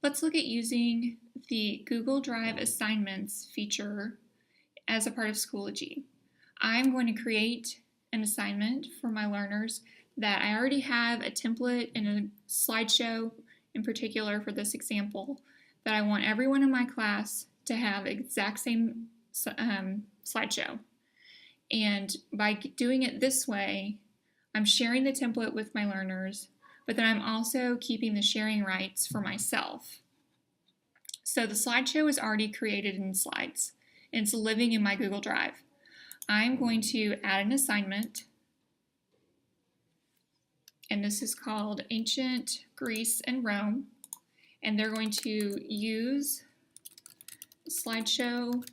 Let's look at using the Google Drive assignments feature as a part of Schoology. I'm going to create an assignment for my learners that I already have a template and a slideshow in particular for this example that I want everyone in my class to have exact same slideshow. And by doing it this way, I'm sharing the template with my learners, but then I'm also keeping the sharing rights for myself. So the slideshow is already created in Slides, and it's living in my Google Drive. I'm going to add an assignment, and this is called Ancient Greece and Rome, and they're going to use the slideshow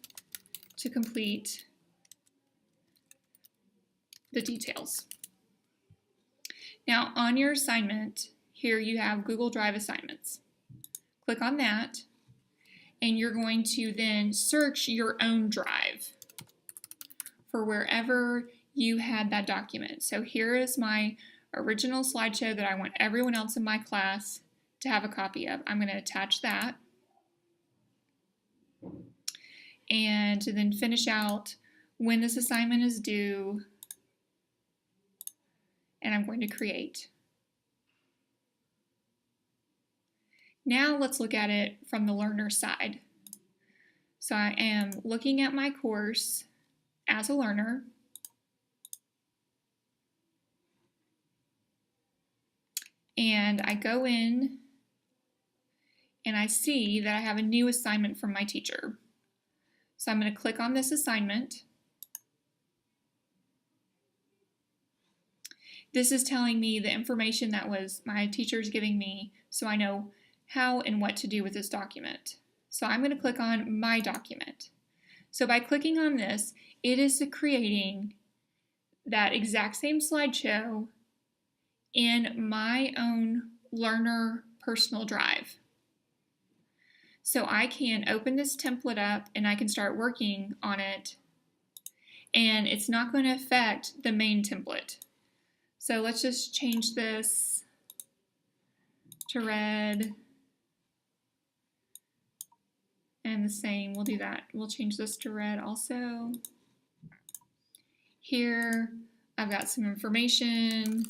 to complete the details. Now on your assignment, here you have Google Drive assignments. Click on that, and you're going to then search your own drive for wherever you had that document. So here is my original slideshow that I want everyone else in my class to have a copy of. I'm going to attach that and then finish out when this assignment is due, and I'm going to create. Now let's look at it from the learner side. So I am looking at my course as a learner, and I go in and I see that I have a new assignment from my teacher. So I'm going to click on this assignment. This is telling me the information that was my teacher's giving me, so I know how and what to do with this document. So I'm going to click on my document. So by clicking on this, it is creating that exact same slideshow in my own learner personal drive. So I can open this template up and I can start working on it, and it's not going to affect the main template. So let's just change this to red, and the same, we'll do that. We'll change this to red also. Here, I've got some information.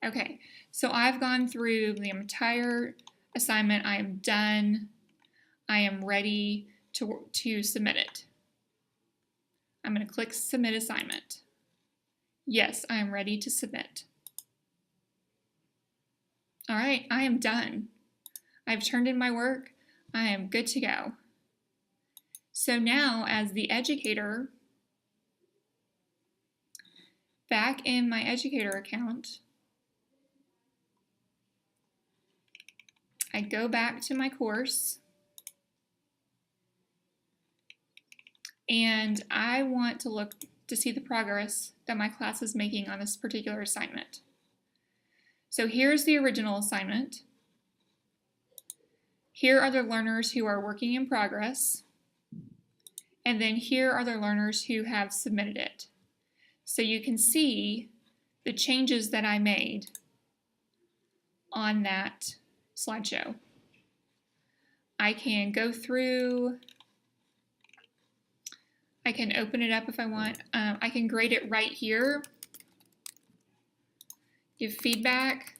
Okay, so I've gone through the entire assignment. I am done. I am ready to submit it. I'm going to click Submit Assignment. Yes, I am ready to submit. All right, I am done. I've turned in my work. I am good to go. So now, as the educator, back in my educator account, I go back to my course, and I want to look to see the progress that my class is making on this particular assignment. So here's the original assignment. Here are the learners who are working in progress, and then here are the learners who have submitted it. So you can see the changes that I made on that slideshow. I can go through, I can open it up if I want. I can grade it right here, give feedback,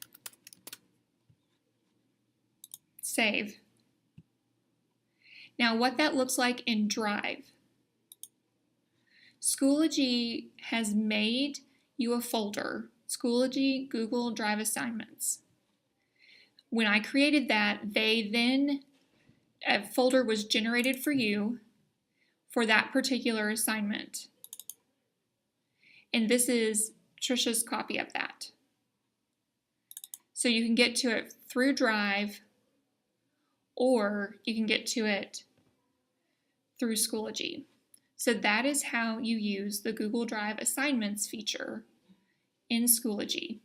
save. Now what that looks like in Drive. Schoology has made you a folder, Schoology Google Drive Assignments. When I created that, a folder was generated for you for that particular assignment. And this is Trisha's copy of that. So you can get to it through Drive, or you can get to it through Schoology. So that is how you use the Google Drive Assignments feature in Schoology.